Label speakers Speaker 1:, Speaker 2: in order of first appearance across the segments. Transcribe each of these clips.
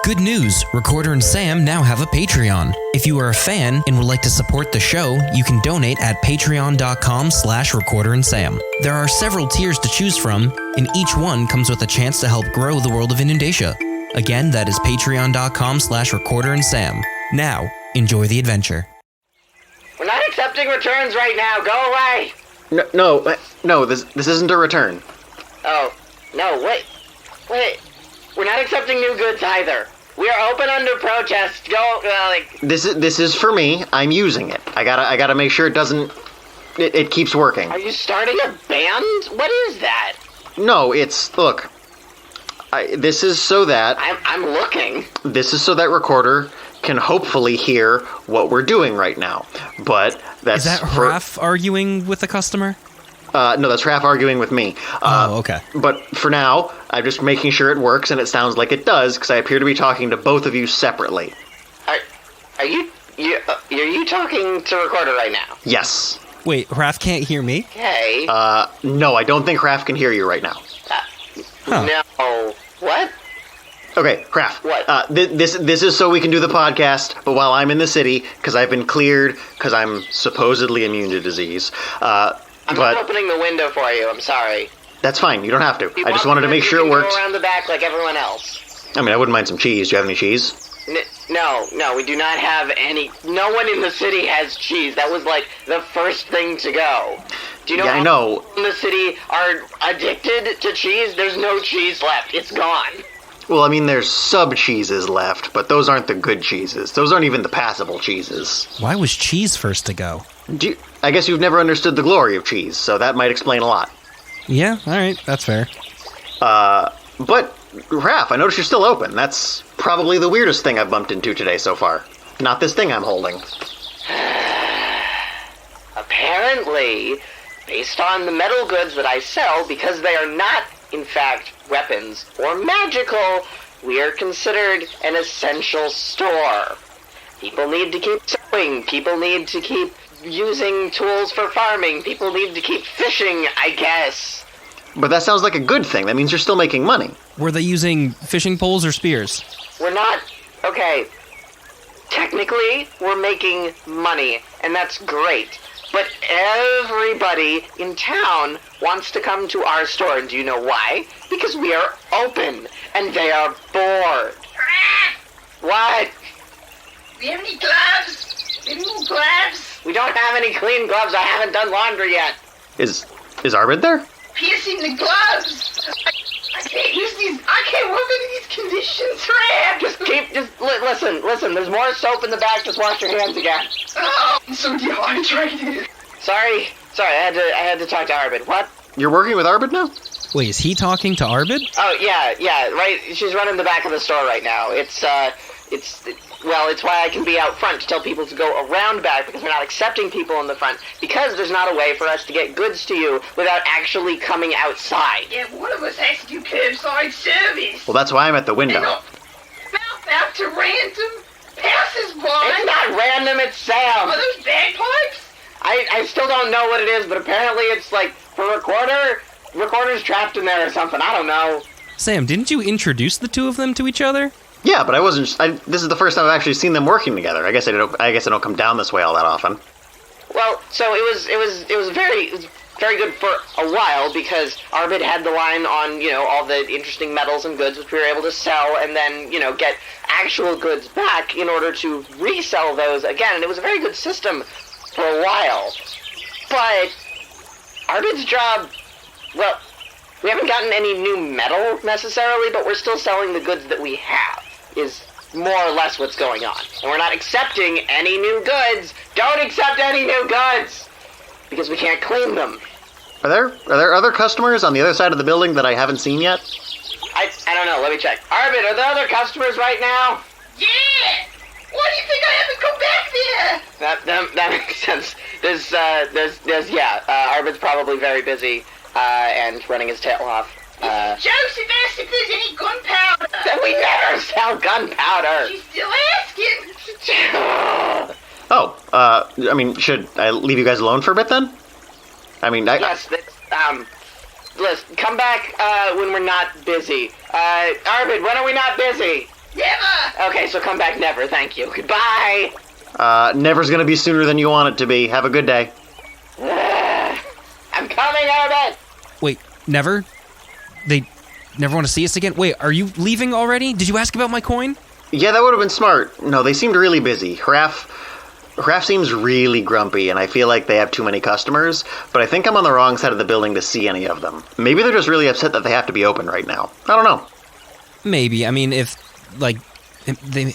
Speaker 1: Good news! Recorder and Sam now have a Patreon. If you are a fan and would like to support the show, you can donate at patreon.com/recorderandsam. There are several tiers to choose from, and each one comes with a chance to help grow the world of Inundatia. Again, that is patreon.com/recorderandsam. Now, enjoy the adventure.
Speaker 2: We're not accepting returns right now. Go away.
Speaker 3: No, this isn't a return.
Speaker 2: Oh, no, wait. We're not accepting new goods either. We are open under protest.
Speaker 3: This is for me. I'm using it. I gotta make sure it keeps working.
Speaker 2: Are you starting a band? What is that?
Speaker 3: No, look. This is so that...
Speaker 2: I'm looking.
Speaker 3: This is so that Recorder can hopefully hear what we're doing right now. But that's...
Speaker 1: Is that Hraf arguing with a customer?
Speaker 3: No, that's Hraf arguing with me.
Speaker 1: Okay.
Speaker 3: But for now, I'm just making sure it works, and it sounds like it does, because I appear to be talking to both of you separately.
Speaker 2: Are you talking to Recorder right now?
Speaker 3: Yes.
Speaker 1: Wait, Hraf can't hear me?
Speaker 2: Okay.
Speaker 3: No, I don't think Hraf can hear you right now.
Speaker 2: No. What?
Speaker 3: Okay, Hraf.
Speaker 2: What?
Speaker 3: This is so we can do the podcast, but while I'm in the city, because I've been cleared, because I'm supposedly immune to disease.
Speaker 2: I'm not opening the window for you. I'm sorry.
Speaker 3: That's fine. You don't have to. I just wanted to make sure it worked.
Speaker 2: Go around the back like everyone else.
Speaker 3: I mean, I wouldn't mind some cheese. Do you have any cheese?
Speaker 2: No, we do not have any. No one in the city has cheese. That was like the first thing to go. Do you know?
Speaker 3: Yeah, I know.
Speaker 2: In the city are addicted to cheese. There's no cheese left. It's gone.
Speaker 3: Well, I mean, there's sub-cheeses left, but those aren't the good cheeses. Those aren't even the passable cheeses.
Speaker 1: Why was cheese first to go?
Speaker 3: I guess you've never understood the glory of cheese, so that might explain a lot.
Speaker 1: Yeah, alright, that's fair.
Speaker 3: But, Hraf, I notice you're still open. That's probably the weirdest thing I've bumped into today so far. Not this thing I'm holding.
Speaker 2: Apparently, based on the metal goods that I sell, because they are not, in fact, weapons or magical, we are considered an essential store. People need to keep sewing. People need to keep using tools for farming. People need to keep fishing, I guess.
Speaker 3: But that sounds like a good thing. That means you're still making money.
Speaker 1: Were they using fishing poles or spears?
Speaker 2: We're not... Okay. Technically, we're making money, and that's great. But everybody in town wants to come to our store, and do you know why? Because we are open, and they are bored. What?
Speaker 4: Do you have any gloves? Any more gloves?
Speaker 2: We don't have any clean gloves. I haven't done laundry yet.
Speaker 3: Is Arbid there?
Speaker 4: Piercing the gloves. I can't use these. I can't work under these conditions, Hraf.
Speaker 2: Listen. There's more soap in the back. Just wash your hands again.
Speaker 4: Oh, I'm so dehydrated.
Speaker 2: Sorry. I had to talk to Arbid. What?
Speaker 3: You're working with Arbid now?
Speaker 1: Wait, is he talking to Arbid?
Speaker 2: Oh, yeah, right. She's running the back of the store right now. It's why I can be out front to tell people to go around back, because we're not accepting people in the front, because there's not a way for us to get goods to you without actually coming outside.
Speaker 4: Yeah, one of us has to do curbside service.
Speaker 3: Well, that's why I'm at the window.
Speaker 4: And not mouth out to random passers-by.
Speaker 2: It's not random, it's Sam.
Speaker 4: Are those bagpipes?
Speaker 2: I still don't know what it is, but apparently it's like, for Recorder's trapped in there or something, I don't know.
Speaker 1: Sam, didn't you introduce the two of them to each other?
Speaker 3: Yeah, but I wasn't... this is the first time I've actually seen them working together. I guess I don't come down this way all that often.
Speaker 2: Well, so it was very good for a while, because Arbid had the line on, all the interesting metals and goods which we were able to sell, and then, get actual goods back in order to resell those again, and it was a very good system for a while. But Arbid's job, well, we haven't gotten any new metal necessarily, but we're still selling the goods that we have, is more or less what's going on. And we're not accepting any new goods. Don't accept any new goods! Because we can't clean them.
Speaker 3: Are there other customers on the other side of the building that I haven't seen yet?
Speaker 2: I don't know, let me check. Arbid, are there other customers right now?
Speaker 4: Yeah! Why do you think I haven't come back there?
Speaker 2: That makes sense. Arbid's probably very busy, and running his tail off.
Speaker 4: Joseph asked if there's any gunpowder.
Speaker 2: We never sell gunpowder.
Speaker 4: She's still asking.
Speaker 3: Should I leave you guys alone for a bit then?
Speaker 2: Yes, listen, come back when we're not busy. Arbid, when are we not busy?
Speaker 4: Never!
Speaker 2: Okay, so come back never, thank you. Goodbye!
Speaker 3: Never's gonna be sooner than you want it to be. Have a good day.
Speaker 2: I'm coming, Arbid!
Speaker 1: Wait, never? They never want to see us again? Wait, are you leaving already? Did you ask about my coin?
Speaker 3: Yeah, that would have been smart. No, they seemed really busy. Hraf seems really grumpy, and I feel like they have too many customers, but I think I'm on the wrong side of the building to see any of them. Maybe they're just really upset that they have to be open right now. I don't know.
Speaker 1: Maybe. I mean, if, like, they,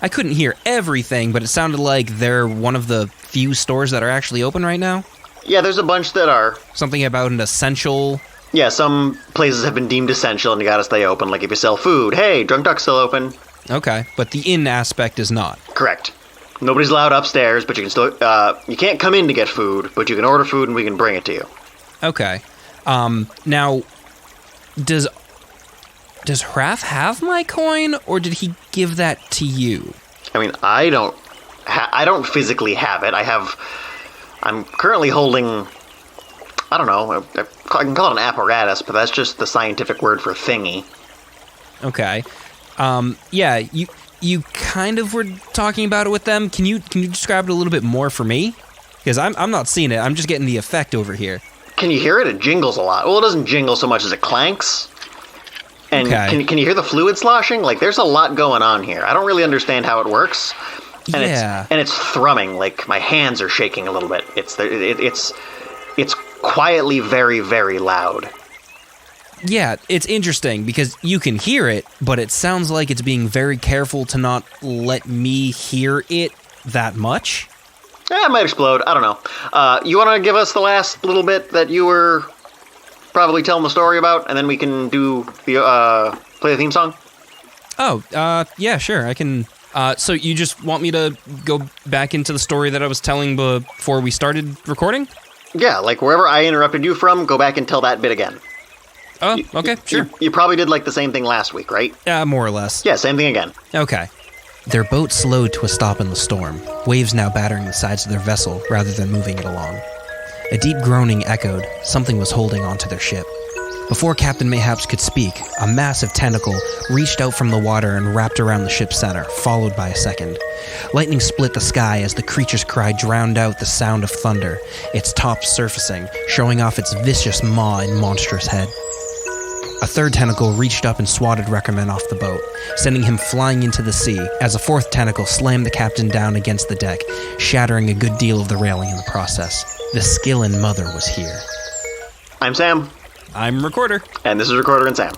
Speaker 1: I couldn't hear everything, but it sounded like they're one of the few stores that are actually open right now.
Speaker 3: Yeah, there's a bunch that are.
Speaker 1: Something about an essential...
Speaker 3: Yeah, some places have been deemed essential and you gotta stay open. Like if you sell food, hey, Drunk Duck's still open.
Speaker 1: Okay, but the inn aspect is not.
Speaker 3: Correct. Nobody's allowed upstairs, but you can still, you can't come in to get food, but you can order food and we can bring it to you.
Speaker 1: Okay. Now, does Hraf have my coin, or did he give that to you?
Speaker 3: I mean, I don't physically have it. I'm currently holding, I don't know, I can call it an apparatus, but that's just the scientific word for thingy.
Speaker 1: Okay. Yeah, you kind of were talking about it with them. Can you describe it a little bit more for me? Because I'm not seeing it. I'm just getting the effect over here.
Speaker 3: Can you hear it? It jingles a lot. Well, it doesn't jingle so much as it clanks. And
Speaker 1: okay.
Speaker 3: Can you hear the fluid sloshing? Like, there's a lot going on here. I don't really understand how it works. And
Speaker 1: yeah.
Speaker 3: It's thrumming. Like, my hands are shaking a little bit. It's quietly very, very loud.
Speaker 1: Yeah, it's interesting because you can hear it, but it sounds like it's being very careful to not let me hear it that much.
Speaker 3: Yeah, it might explode. I don't know. You want to give us the last little bit that you were probably telling the story about, and then we can do the play the theme song?
Speaker 1: Oh, yeah, sure. I can. So you just want me to go back into the story that I was telling before we started recording?
Speaker 3: Yeah, like wherever I interrupted you from, go back and tell that bit again.
Speaker 1: Oh, okay, sure.
Speaker 3: You probably did like the same thing last week, right?
Speaker 1: More or less.
Speaker 3: Yeah, same thing again.
Speaker 1: Okay. Their boat slowed to a stop in the storm, waves now battering the sides of their vessel rather than moving it along. A deep groaning echoed. Something was holding onto their ship. Before Captain Mayhaps could speak, a massive tentacle reached out from the water and wrapped around the ship's center, followed by a second. Lightning split the sky as the creature's cry drowned out the sound of thunder, its top surfacing, showing off its vicious maw and monstrous head. A third tentacle reached up and swatted Reckerman off the boat, sending him flying into the sea, as a fourth tentacle slammed the captain down against the deck, shattering a good deal of the railing in the process. The Skillin Mother was here.
Speaker 3: I'm Sam.
Speaker 1: I'm Recorder.
Speaker 3: And this is Recorder and Sam.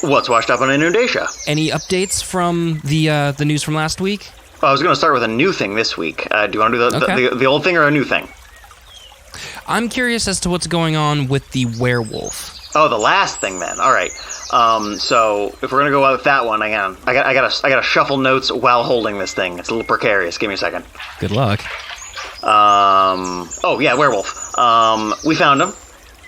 Speaker 3: What's washed up on Inundatia?
Speaker 1: Any updates from the news from last week?
Speaker 3: I was going to start with a new thing this week. Do you want to do the old thing or a new thing?
Speaker 1: I'm curious as to what's going on with the werewolf.
Speaker 3: Oh, the last thing then. All right. So if we're gonna go with that one, I gotta shuffle notes while holding this thing. It's a little precarious. Give me a second.
Speaker 1: Good luck.
Speaker 3: Oh yeah, werewolf. We found him.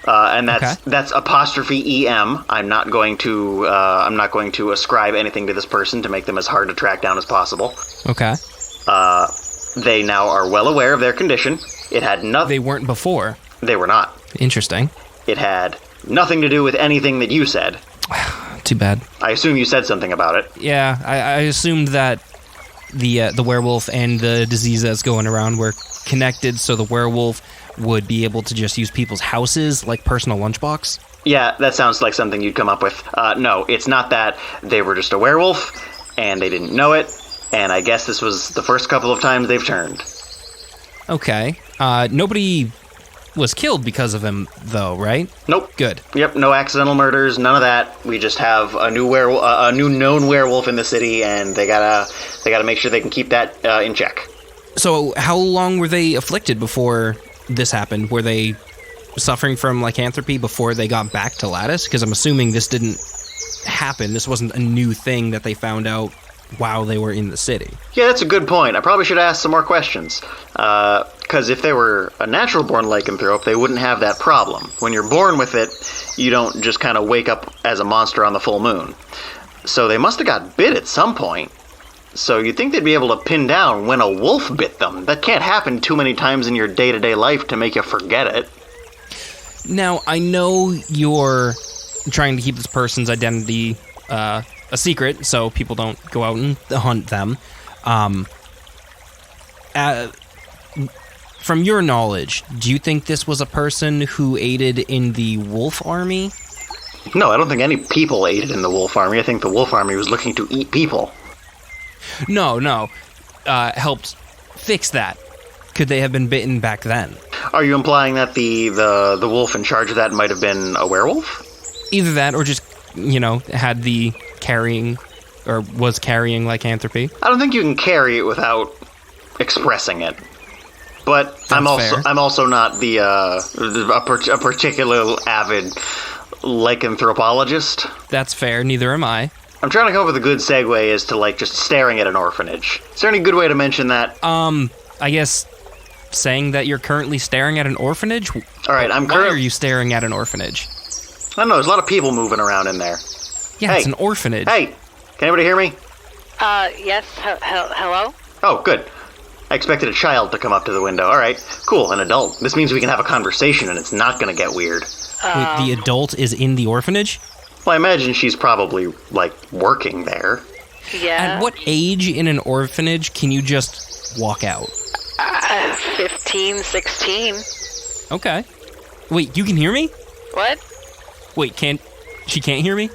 Speaker 3: And that's apostrophe EM. I'm not going to ascribe anything to this person to make them as hard to track down as possible.
Speaker 1: Okay.
Speaker 3: They now are well aware of their condition. It had nothing.
Speaker 1: They weren't before.
Speaker 3: They were not.
Speaker 1: Interesting.
Speaker 3: It had nothing to do with anything that you said.
Speaker 1: Too bad.
Speaker 3: I assume you said something about it.
Speaker 1: Yeah, I assumed that the werewolf and the disease that's going around were connected, so the werewolf would be able to just use people's houses like personal lunchbox.
Speaker 3: Yeah, that sounds like something you'd come up with. No, it's not that. They were just a werewolf, and they didn't know it, and I guess this was the first couple of times they've turned.
Speaker 1: Okay. Nobody was killed because of him, though, right?
Speaker 3: Nope.
Speaker 1: Good.
Speaker 3: Yep, no accidental murders, none of that. We just have a new known werewolf in the city, and they gotta make sure they can keep that in check.
Speaker 1: So, how long were they afflicted before this happened? Were they suffering from lycanthropy before they got back to Lattice? Because I'm assuming this didn't happen. This wasn't a new thing that they found out while they were in the city.
Speaker 3: Yeah, that's a good point. I probably should ask some more questions. Because if they were a natural-born lycanthrope, they wouldn't have that problem. When you're born with it, you don't just kind of wake up as a monster on the full moon. So they must have got bit at some point. So you'd think they'd be able to pin down when a wolf bit them. That can't happen too many times in your day-to-day life to make you forget it.
Speaker 1: Now, I know you're trying to keep this person's identity a secret, so people don't go out and hunt them. From your knowledge, do you think this was a person who aided in the wolf army?
Speaker 3: No, I don't think any people aided in the wolf army. I think the wolf army was looking to eat people.
Speaker 1: No. Helped fix that. Could they have been bitten back then?
Speaker 3: Are you implying that the wolf in charge of that might have been a werewolf?
Speaker 1: Either that or just, had the carrying, or was carrying lycanthropy.
Speaker 3: I don't think you can carry it without expressing it. But
Speaker 1: That's
Speaker 3: I'm
Speaker 1: fair.
Speaker 3: also not a particular avid lycanthropologist.
Speaker 1: That's fair, neither am I.
Speaker 3: I'm trying to come up with a good segue as to, just staring at an orphanage. Is there any good way to mention that?
Speaker 1: I guess saying that you're currently staring at an orphanage?
Speaker 3: All right,
Speaker 1: Why are you staring at an orphanage?
Speaker 3: I don't know, there's a lot of people moving around in there.
Speaker 1: Yeah,
Speaker 3: Hey.
Speaker 1: it's an orphanage.
Speaker 3: Hey, can anybody hear me?
Speaker 5: Yes, hello?
Speaker 3: Oh, good. I expected a child to come up to the window. All right, cool, an adult. This means we can have a conversation and it's not going to get weird.
Speaker 1: Wait, the adult is in the orphanage?
Speaker 3: Well, I imagine she's probably, working there.
Speaker 5: Yeah.
Speaker 1: At what age in an orphanage can you just walk out?
Speaker 5: 15, 16.
Speaker 1: Okay. Wait, you can hear me?
Speaker 5: What?
Speaker 1: Wait, she can't hear me?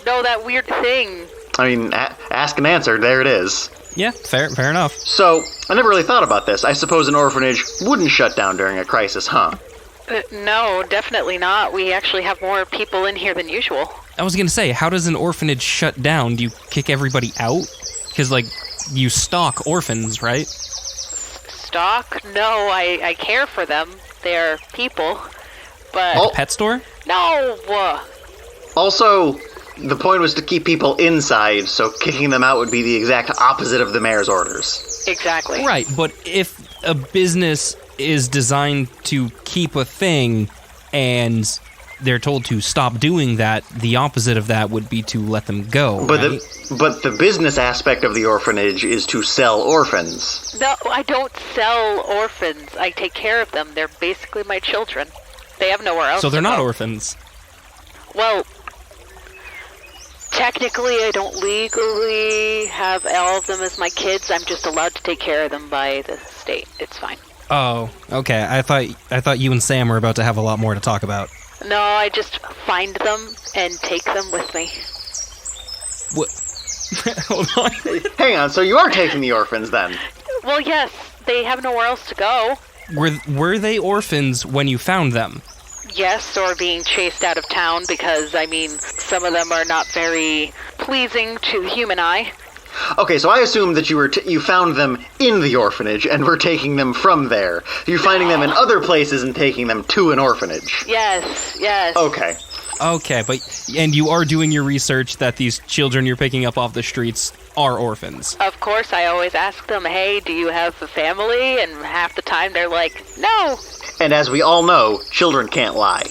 Speaker 5: No, that weird thing.
Speaker 3: I mean, ask and answer, there it is.
Speaker 1: Yeah, fair enough.
Speaker 3: So, I never really thought about this. I suppose an orphanage wouldn't shut down during a crisis, huh?
Speaker 5: No, definitely not. We actually have more people in here than usual.
Speaker 1: I was gonna say, how does an orphanage shut down? Do you kick everybody out? Because, you stock orphans, right?
Speaker 5: Stock? No, I care for them. They're people. But...
Speaker 3: Oh.
Speaker 1: Pet store?
Speaker 5: No!
Speaker 3: Also, the point was to keep people inside, so kicking them out would be the exact opposite of the mayor's orders.
Speaker 5: Exactly.
Speaker 1: Right, but if a business is designed to keep a thing and they're told to stop doing that, the opposite of that would be to let them go,
Speaker 3: But
Speaker 1: right?
Speaker 3: the business aspect of the orphanage is to sell orphans.
Speaker 5: No, I don't sell orphans. I take care of them. They're basically my children. They have nowhere else
Speaker 1: So they're
Speaker 5: to
Speaker 1: not
Speaker 5: go.
Speaker 1: orphans.
Speaker 5: Well, technically, I don't legally have all of them as my kids. I'm just allowed to take care of them by the state. It's fine.
Speaker 1: Oh, okay. I thought you and Sam were about to have a lot more to talk about.
Speaker 5: No, I just find them and take them with me.
Speaker 1: What? Hold on.
Speaker 3: Hang on, so you are taking the orphans then?
Speaker 5: Well, yes, they have nowhere else to go.
Speaker 1: Were they orphans when you found them?
Speaker 5: Yes, or being chased out of town because, some of them are not very pleasing to the human eye.
Speaker 3: Okay, so I assumed that you found them in the orphanage and were taking them from there. You're finding them in other places and taking them to an orphanage.
Speaker 5: Yes.
Speaker 3: Okay.
Speaker 1: Okay, and you are doing your research that these children you're picking up off the streets are orphans.
Speaker 5: Of course, I always ask them, hey, do you have a family? And half the time they're like, no.
Speaker 3: And as we all know, children can't lie.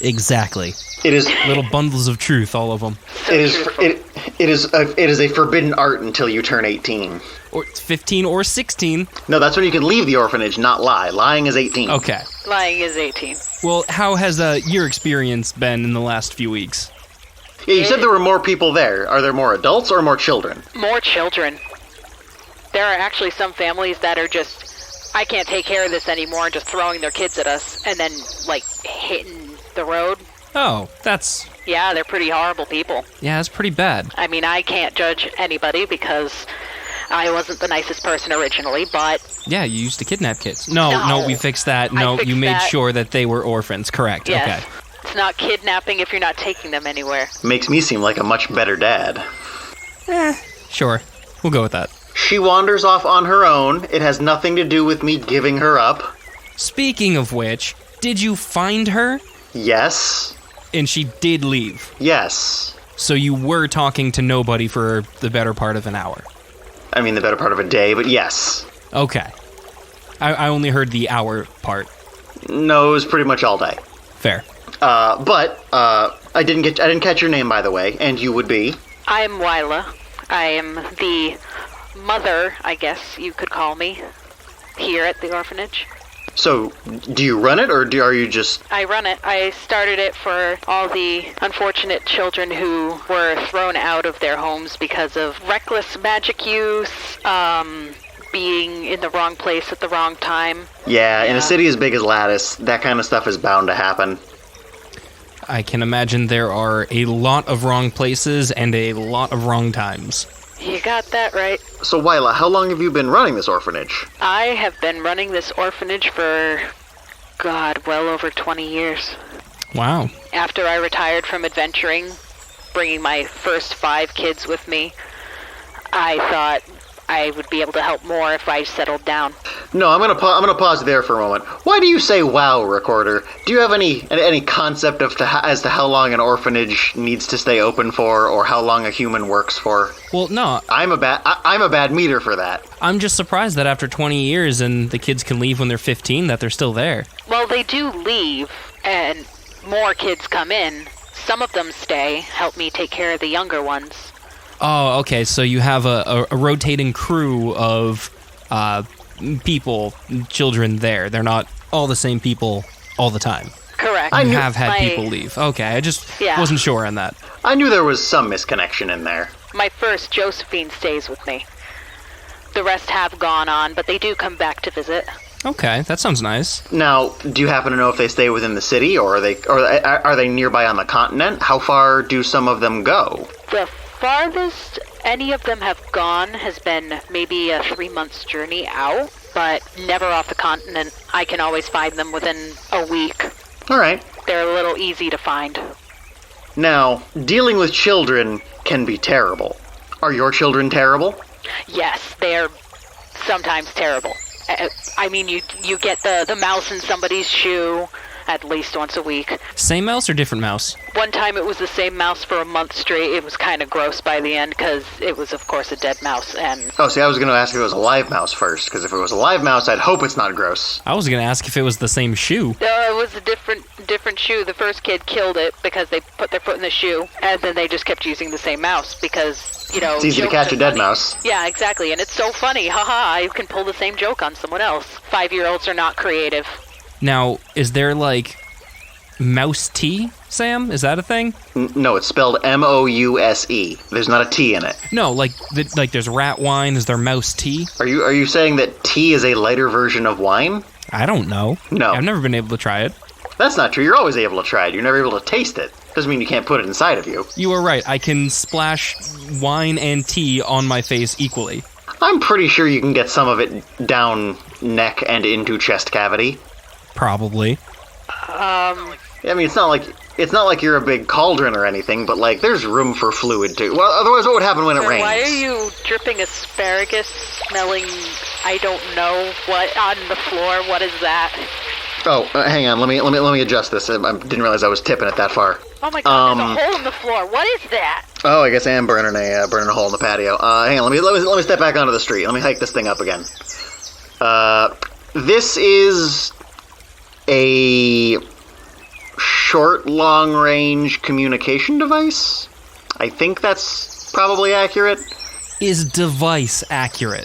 Speaker 1: Exactly.
Speaker 3: It is
Speaker 1: Little bundles of truth, all of them.
Speaker 3: it is a forbidden art until you turn 18.
Speaker 1: Or 15 or 16.
Speaker 3: No, that's when you can leave the orphanage, not lie. Lying is 18.
Speaker 1: Okay.
Speaker 5: Lying is 18.
Speaker 1: Well, how has your experience been in the last few weeks?
Speaker 3: Yeah, you said there were more people there. Are there more adults or more children?
Speaker 5: More children. There are actually some families that are just, I can't take care of this anymore, and just throwing their kids at us, and then, hitting the road.
Speaker 1: Oh, that's
Speaker 5: Yeah, they're pretty horrible people.
Speaker 1: pretty bad.
Speaker 5: I can't judge anybody because I wasn't the nicest person originally, but
Speaker 1: Yeah, you used to kidnap kids. No,
Speaker 5: No.
Speaker 1: we fixed that.
Speaker 5: I
Speaker 1: No,
Speaker 5: fixed
Speaker 1: you made
Speaker 5: that.
Speaker 1: sure that they were orphans. Correct.
Speaker 5: yes.
Speaker 1: Okay.
Speaker 5: It's not kidnapping if you're not taking them anywhere.
Speaker 3: Makes me seem like a much better dad.
Speaker 1: Sure. We'll go with that.
Speaker 3: She wanders off on her own. It has nothing to do with me giving her up.
Speaker 1: Speaking of which, did you find her?
Speaker 3: Yes.
Speaker 1: And she did leave.
Speaker 3: Yes.
Speaker 1: So you were talking to nobody for the better part of an hour.
Speaker 3: I mean, the better part of a day, but yes.
Speaker 1: Okay. I only heard the hour part.
Speaker 3: No, it was pretty much all day.
Speaker 1: Fair.
Speaker 3: But I didn't catch your name, by the way, and you would be?
Speaker 5: I'm Wyla. I am the mother, I guess you could call me, here at the orphanage.
Speaker 3: So, do you run it, or are you just...
Speaker 5: I run it. I started it for all the unfortunate children who were thrown out of their homes because of reckless magic use, being in the wrong place at the wrong time.
Speaker 3: Yeah, in a city as big as Lattice, that kind of stuff is bound to happen.
Speaker 1: I can imagine there are a lot of wrong places and a lot of wrong times.
Speaker 5: You got that right.
Speaker 3: So, Wyla, how long have you been running this orphanage?
Speaker 5: I have been running this orphanage for, well over 20 years.
Speaker 1: Wow.
Speaker 5: After I retired from adventuring, bringing my first 5 kids with me, I thought I would be able to help more if I settled down.
Speaker 3: No, I'm gonna pause there for a moment. Why do you say "wow," Recorder? Do you have any concept as to how long an orphanage needs to stay open for, or how long a human works for?
Speaker 1: Well, no.
Speaker 3: I'm a bad meter for that.
Speaker 1: I'm just surprised that after 20 years and the kids can leave when they're 15, that they're still there.
Speaker 5: Well, they do leave, and more kids come in. Some of them stay, help me take care of the younger ones.
Speaker 1: Oh, okay, so you have a rotating crew of people, children there. They're not all the same people all the time.
Speaker 5: Correct.
Speaker 1: You have had people leave. Okay, I just wasn't sure on that.
Speaker 3: I knew there was some misconnection in there.
Speaker 5: My first, Josephine, stays with me. The rest have gone on, but they do come back to visit.
Speaker 1: Okay, that sounds nice.
Speaker 3: Now, do you happen to know if they stay within the city, or are they nearby on the continent? How far do some of them go?
Speaker 5: The farthest any of them have gone has been maybe a 3-month journey out, but never off the continent. I can always find them within a week.
Speaker 3: All right.
Speaker 5: They're a little easy to find.
Speaker 3: Now, dealing with children can be terrible. Are your children terrible?
Speaker 5: Yes, they're sometimes terrible. I mean, you get the mouse in somebody's shoe at least once a week.
Speaker 1: Same mouse or different mouse?
Speaker 5: One time it was the same mouse for a month straight. It was kind of gross by the end because it was, of course, a dead mouse. And
Speaker 3: Oh, see, I was going to ask if it was a live mouse first, because if it was a live mouse, I'd hope it's not gross.
Speaker 1: I was going to ask if it was the same shoe.
Speaker 5: No, it was a different shoe. The first kid killed it because they put their foot in the shoe, and then they just kept using the same mouse because,
Speaker 3: it's easy to catch a dead mouse.
Speaker 5: Yeah, exactly, and it's so funny. Haha, I can pull the same joke on someone else. 5-year-olds are not creative.
Speaker 1: Now, is there, mouse tea, Sam? Is that a thing?
Speaker 3: No, it's spelled M-O-U-S-E. There's not a T in it.
Speaker 1: No, there's rat wine. Is there mouse tea?
Speaker 3: Are you saying that tea is a lighter version of wine?
Speaker 1: I don't know.
Speaker 3: No.
Speaker 1: I've never been able to try it.
Speaker 3: That's not true. You're always able to try it. You're never able to taste it. Doesn't mean you can't put it inside of you.
Speaker 1: You are right. I can splash wine and tea on my face equally.
Speaker 3: I'm pretty sure you can get some of it down neck and into chest cavity.
Speaker 1: Probably.
Speaker 3: I mean, it's not like you're a big cauldron or anything, but there's room for fluid too. Well, otherwise, what would happen when it rains?
Speaker 5: Why are you dripping asparagus, smelling I don't know what on the floor? What is that?
Speaker 3: Oh, hang on. Let me adjust this. I didn't realize I was tipping it that far.
Speaker 5: Oh my God! There's a hole in the floor. What is that?
Speaker 3: Oh, I guess I am burning a hole in the patio. Hang on. Let me step back onto the street. Let me hike this thing up again. This is a short, long-range communication device. I think that's probably accurate.
Speaker 1: Is device accurate?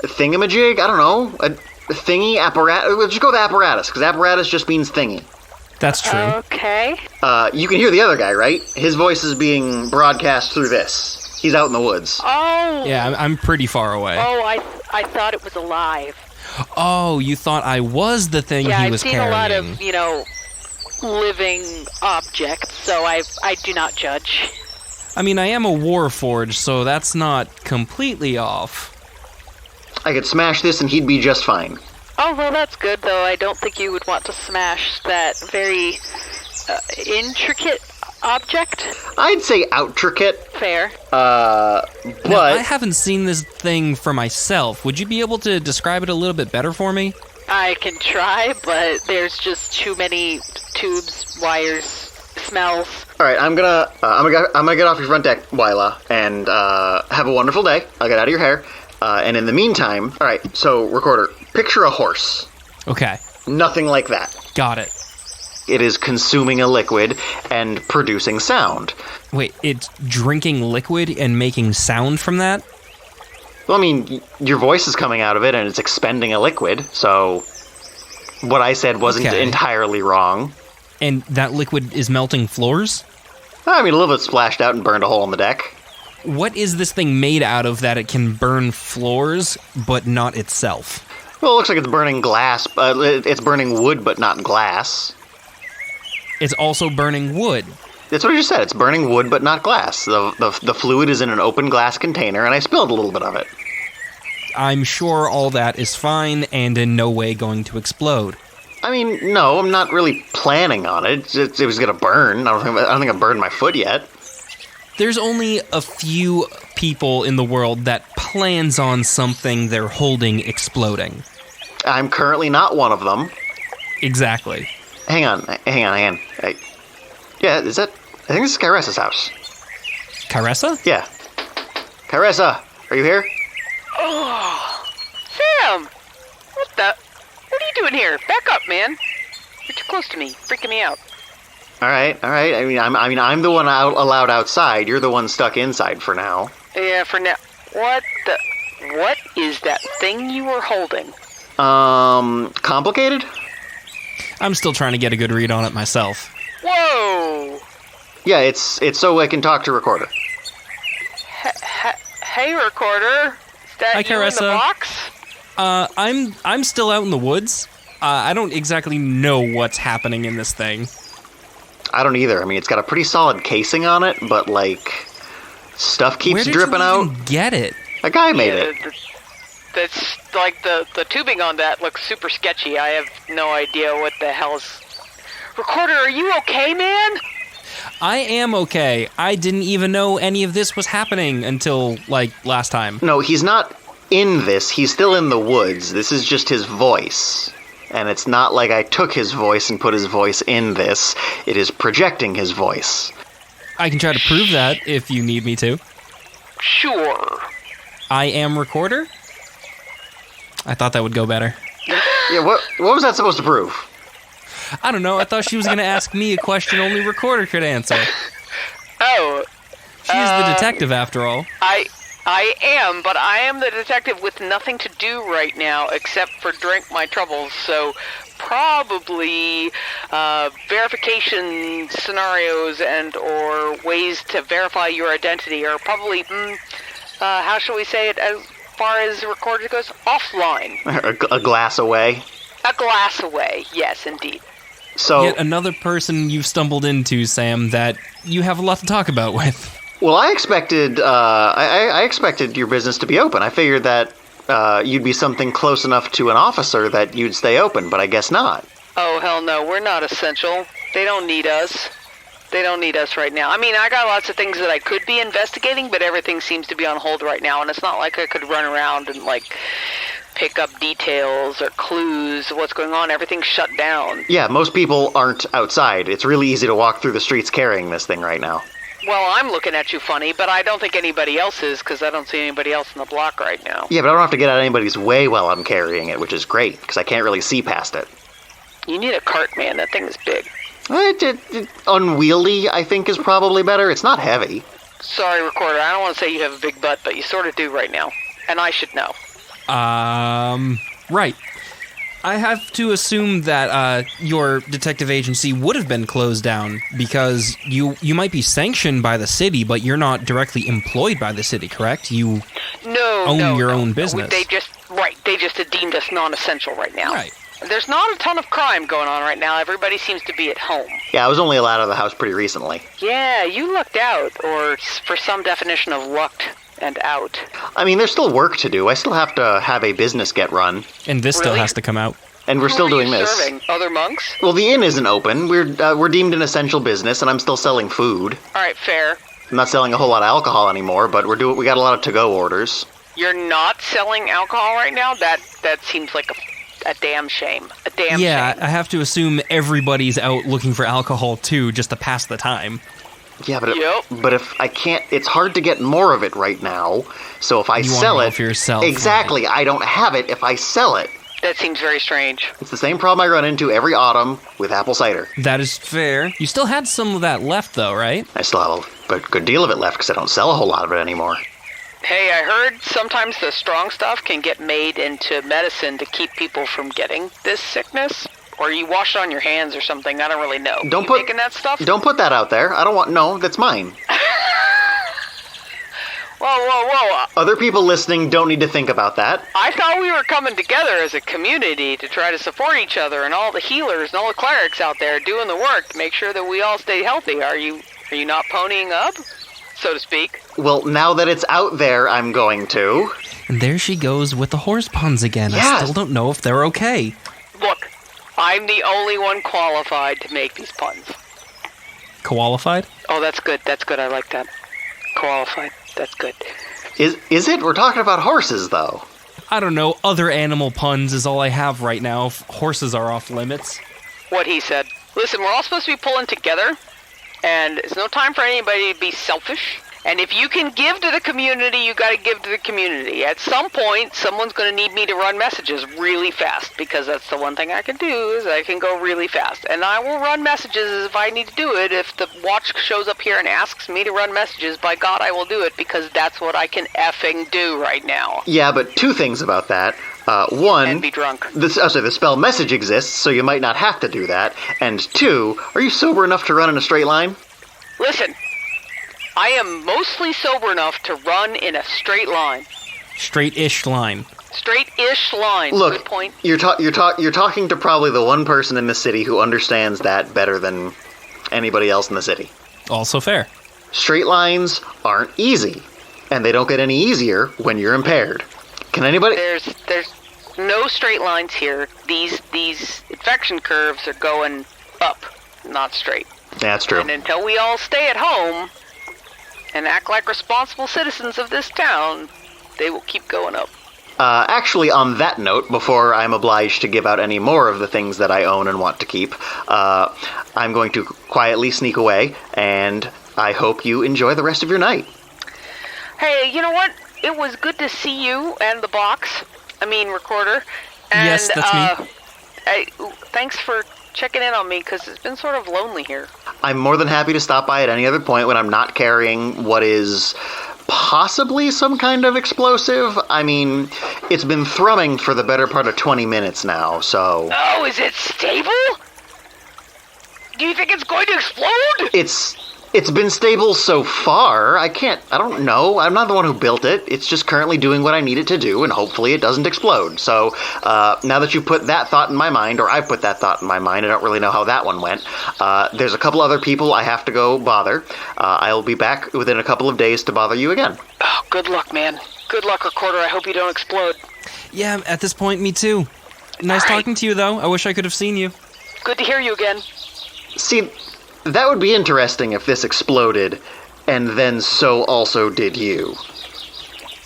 Speaker 3: Thingamajig? I don't know. A thingy? Apparatus? We'll just go with apparatus, because apparatus just means thingy.
Speaker 1: That's true.
Speaker 5: Okay.
Speaker 3: You can hear the other guy, right? His voice is being broadcast through this. He's out in the woods.
Speaker 5: Oh.
Speaker 1: Yeah, I'm pretty far away.
Speaker 5: Oh, I thought it was alive.
Speaker 1: Oh, you thought I was the thing he was carrying.
Speaker 5: Yeah, I've seen a lot of, living objects, so I do not judge.
Speaker 1: I mean, I am a warforged, so that's not completely off.
Speaker 3: I could smash this and he'd be just fine.
Speaker 5: Oh, well, that's good, though. I don't think you would want to smash that very intricate object.
Speaker 3: I'd say outricate.
Speaker 5: Fair.
Speaker 3: But
Speaker 1: now, I haven't seen this thing for myself. Would you be able to describe it a little bit better for me?
Speaker 5: I can try, but there's just too many tubes, wires, smells.
Speaker 3: All right, I'm gonna get off your front deck, Wyla, and have a wonderful day. I'll get out of your hair, and in the meantime, all right. So, Recorder, picture a horse.
Speaker 1: Okay.
Speaker 3: Nothing like that.
Speaker 1: Got it.
Speaker 3: It is consuming a liquid and producing sound.
Speaker 1: Wait, it's drinking liquid and making sound from that?
Speaker 3: Well, I mean, your voice is coming out of it and it's expending a liquid, so what I said wasn't entirely wrong.
Speaker 1: And that liquid is melting floors?
Speaker 3: I mean, a little bit splashed out and burned a hole in the deck.
Speaker 1: What is this thing made out of that it can burn floors, but not itself?
Speaker 3: Well, it looks like it's burning glass. It's burning wood, but not glass.
Speaker 1: It's also burning wood.
Speaker 3: That's what I just said. It's burning wood, but not glass. The fluid is in an open glass container, and I spilled a little bit of it.
Speaker 1: I'm sure all that is fine and in no way going to explode.
Speaker 3: I mean, no, I'm not really planning on it. It was going to burn. I don't think I've burned my foot yet.
Speaker 1: There's only a few people in the world that plans on something they're holding exploding.
Speaker 3: I'm currently not one of them.
Speaker 1: Exactly.
Speaker 3: Hang on. Yeah, is that... I think this is Kyressa's house.
Speaker 1: Kyressa?
Speaker 3: Yeah. Kyressa, are you here?
Speaker 6: Oh, Sam! What are you doing here? Back up, man. You're too close to me, freaking me out.
Speaker 3: All right. I mean, I'm the one allowed outside. You're the one stuck inside for now.
Speaker 6: Yeah, for now. What is that thing you were holding?
Speaker 3: Complicated?
Speaker 1: I'm still trying to get a good read on it myself.
Speaker 6: Whoa!
Speaker 3: Yeah, it's so I can talk to Recorder.
Speaker 6: Hey, Recorder. Is that
Speaker 1: Hi,
Speaker 6: you in the
Speaker 1: Kyressa.
Speaker 6: box?
Speaker 1: I'm still out in the woods. I don't exactly know what's happening in this thing.
Speaker 3: I don't either. I mean, it's got a pretty solid casing on it, but, like, stuff keeps
Speaker 1: Where did
Speaker 3: dripping
Speaker 1: you
Speaker 3: out.
Speaker 1: even get it?
Speaker 3: A guy made it.
Speaker 6: That's like the tubing on that looks super sketchy. I have no idea what the hell's... Recorder, are you okay, man?
Speaker 1: I am okay. I didn't even know any of this was happening until, like, last time.
Speaker 3: No, he's not in this. He's still in the woods. This is just his voice. And it's not like I took his voice and put his voice in this. It is projecting his voice.
Speaker 1: I can try to prove that if you need me to.
Speaker 6: Sure.
Speaker 1: I am Recorder? I thought that would go better.
Speaker 3: Yeah, what was that supposed to prove?
Speaker 1: I don't know. I thought she was going to ask me a question only Recorder could answer.
Speaker 6: Oh.
Speaker 1: She's the detective, after all.
Speaker 6: I am, but I am the detective with nothing to do right now except for drink my troubles, so probably verification scenarios and or ways to verify your identity are probably, how shall we say it, as far as Recorder goes, offline.
Speaker 3: A glass away?
Speaker 6: A glass away, yes, indeed.
Speaker 3: So,
Speaker 1: Yet another person you've stumbled into, Sam, that you have a lot to talk about with.
Speaker 3: well, I expected I expected your business to be open. I figured that you'd be something close enough to an officer that you'd stay open, but I guess not.
Speaker 6: Oh, hell no, we're not essential. They don't need us. They don't need us right now. I mean, I got lots of things that I could be investigating, but everything seems to be on hold right now, and it's not like I could run around and, like, pick up details or clues of what's going on. Everything's shut down.
Speaker 3: Yeah, most people aren't outside. It's really easy to walk through the streets carrying this thing right now.
Speaker 6: Well, I'm looking at you funny, but I don't think anybody else is, because I don't see anybody else in the block right now.
Speaker 3: Yeah, but I don't have to get out of anybody's way while I'm carrying it, which is great, because I can't really see past it.
Speaker 6: You need a cart, man. That thing is big.
Speaker 3: Unwieldy, I think, is probably better. It's not heavy.
Speaker 6: Sorry, Recorder. I don't want to say you have a big butt, but you sort of do right now. And I should know.
Speaker 1: Right. I have to assume that your detective agency would have been closed down because you might be sanctioned by the city, but you're not directly employed by the city, correct? You own your own business.
Speaker 6: They just deemed us non-essential right now.
Speaker 1: Right.
Speaker 6: There's not a ton of crime going on right now. Everybody seems to be at home.
Speaker 3: Yeah, I was only allowed out of the house pretty recently.
Speaker 6: Yeah, you lucked out, or for some definition of lucked and out.
Speaker 3: I mean, there's still work to do. I still have to have a business get run.
Speaker 1: And this still
Speaker 6: Really?
Speaker 1: has to come out.
Speaker 3: And we're still doing this.
Speaker 6: Serving other monks?
Speaker 3: Well, the inn isn't open. We're deemed an essential business, and I'm still selling food.
Speaker 6: All right, fair.
Speaker 3: I'm not selling a whole lot of alcohol anymore, but we got a lot of to-go orders.
Speaker 6: You're not selling alcohol right now? That seems like a damn shame. A damn shame.
Speaker 1: I have to assume everybody's out looking for alcohol too, just to pass the time.
Speaker 3: Yeah, but
Speaker 6: Yep.
Speaker 3: but if I can't, it's hard to get more of it right now. So if I
Speaker 1: You
Speaker 3: sell
Speaker 1: want it
Speaker 3: it,
Speaker 1: all for yourself,
Speaker 3: exactly, I don't have it if I sell it.
Speaker 6: That seems very strange.
Speaker 3: It's the same problem I run into every autumn with apple cider.
Speaker 1: That is fair. You still had some of that left, though, right?
Speaker 3: I still have a good deal of it left because I don't sell a whole lot of it anymore.
Speaker 6: Hey, I heard sometimes the strong stuff can get made into medicine to keep people from getting this sickness. Or you wash it on your hands or something. I don't really know. Making that stuff?
Speaker 3: Don't put that out there. I don't want... No, that's mine.
Speaker 6: Whoa.
Speaker 3: Other people listening don't need to think about that.
Speaker 6: I thought we were coming together as a community to try to support each other and all the healers and all the clerics out there doing the work to make sure that we all stay healthy. Are you not ponying up, so to speak?
Speaker 3: Well, now that it's out there, I'm going to.
Speaker 1: And there she goes with the horse puns again.
Speaker 3: Yes.
Speaker 1: I still don't know if they're okay.
Speaker 6: Look, I'm the only one qualified to make these puns.
Speaker 1: Qualified?
Speaker 6: Oh, that's good. I like that. Qualified. That's good.
Speaker 3: Is it? We're talking about horses, though.
Speaker 1: I don't know. Other animal puns is all I have right now. Horses are off limits.
Speaker 6: What he said. Listen, we're all supposed to be pulling together, and it's no time for anybody to be selfish. And if you can give to the community, you gotta give to the community. At some point, someone's gonna need me to run messages really fast, because that's the one thing I can do, is I can go really fast. And I will run messages if I need to do it. If the watch shows up here and asks me to run messages, by God, I will do it, because that's what I can effing do right now.
Speaker 3: Yeah, but two things about that. One,
Speaker 6: and be drunk.
Speaker 3: The spell message exists, so you might not have to do that. And two, are you sober enough to run in a straight line?
Speaker 6: Listen. I am mostly sober enough to run in a straight line.
Speaker 1: Straight-ish line.
Speaker 6: Straight-ish line.
Speaker 3: Look,
Speaker 6: good point.
Speaker 3: You're talking to probably the one person in the city who understands that better than anybody else in the city.
Speaker 1: Also fair.
Speaker 3: Straight lines aren't easy, and they don't get any easier when you're impaired. Can anybody...
Speaker 6: There's no straight lines here. These infection curves are going up, not straight.
Speaker 3: That's true.
Speaker 6: And until we all stay at home and act like responsible citizens of this town, they will keep going up.
Speaker 3: Actually, on that note, before I'm obliged to give out any more of the things that I own and want to keep, I'm going to quietly sneak away, and I hope you enjoy the rest of your night.
Speaker 6: Hey, you know what? It was good to see you and the recorder. And,
Speaker 1: yes, that's me.
Speaker 6: Thanks for checking in on me, because it's been sort of lonely here.
Speaker 3: I'm more than happy to stop by at any other point when I'm not carrying what is possibly some kind of explosive. I mean, it's been thrumming for the better part of 20 minutes now, so...
Speaker 6: Oh, is it stable? Do you think it's going to explode?
Speaker 3: It's been stable so far. I don't know. I'm not the one who built it. It's just currently doing what I need it to do, and hopefully it doesn't explode. So, now that you put that thought in my mind, or I put that thought in my mind, I don't really know how that one went. There's a couple other people I have to go bother. I'll be back within a couple of days to bother you again.
Speaker 6: Oh, good luck, man. Good luck, Recorder. I hope you don't explode.
Speaker 1: Yeah, at this point, me too. Nice talking to you, though. I wish I could have seen you.
Speaker 6: Good to hear you again.
Speaker 3: See... that would be interesting if this exploded, and then so also did you.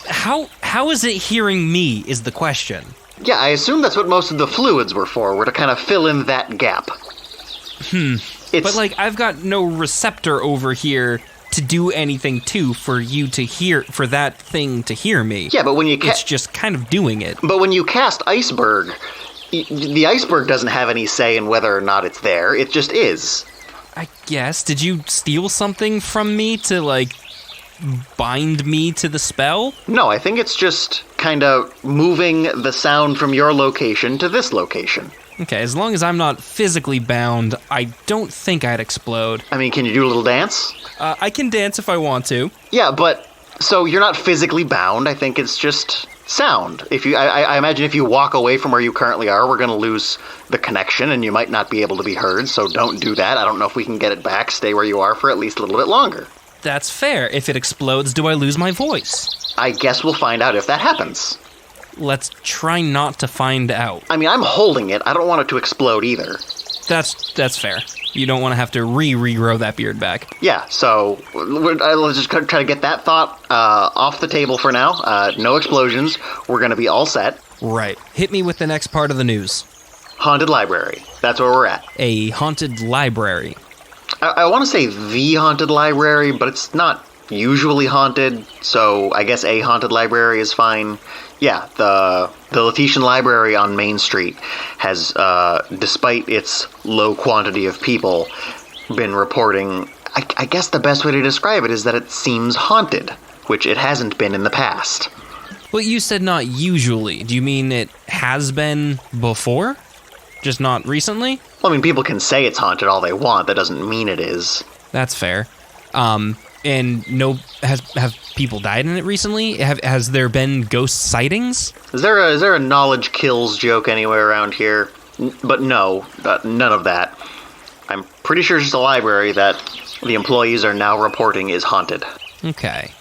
Speaker 1: How is it hearing me, is the question.
Speaker 3: Yeah, I assume that's what most of the fluids were to kind of fill in that gap.
Speaker 1: But, I've got no receptor over here to do anything for that thing to hear me.
Speaker 3: Yeah, but when you
Speaker 1: it's just kind of doing it.
Speaker 3: But when you cast Iceberg, the iceberg doesn't have any say in whether or not it's there, it just is.
Speaker 1: I guess. Did you steal something from me to, bind me to the spell?
Speaker 3: No, I think it's just kind of moving the sound from your location to this location.
Speaker 1: Okay, as long as I'm not physically bound, I don't think I'd explode.
Speaker 3: I mean, can you do a little dance?
Speaker 1: I can dance if I want to.
Speaker 3: Yeah, but... so you're not physically bound, I think it's just... sound. I imagine if you walk away from where you currently are, we're going to lose the connection and you might not be able to be heard, so don't do that. I don't know if we can get it back. Stay where you are for at least a little bit longer.
Speaker 1: That's fair. If it explodes, do I lose my voice?
Speaker 3: I guess we'll find out if that happens.
Speaker 1: Let's try not to find out.
Speaker 3: I mean, I'm holding it. I don't want it to explode either.
Speaker 1: That's fair. You don't want to have to regrow that beard back.
Speaker 3: Yeah, so let's just try to get that thought off the table for now. No explosions. We're going to be all set.
Speaker 1: Right. Hit me with the next part of the news.
Speaker 3: Haunted library. That's where we're at.
Speaker 1: A haunted library.
Speaker 3: I want to say the haunted library, but it's not usually haunted, so I guess a haunted library is fine. Yeah, the Letitian Library on Main Street has, despite its low quantity of people, been reporting... I guess the best way to describe it is that it seems haunted, which it hasn't been in the past.
Speaker 1: Well, you said not usually. Do you mean it has been before? Just not recently?
Speaker 3: Well, I mean, people can say it's haunted all they want. That doesn't mean it is.
Speaker 1: That's fair. And have people died in it recently? Has there been ghost sightings?
Speaker 3: Is there a knowledge kills joke anywhere around here? But no, none of that. I'm pretty sure it's just a library that the employees are now reporting is haunted.
Speaker 1: Okay.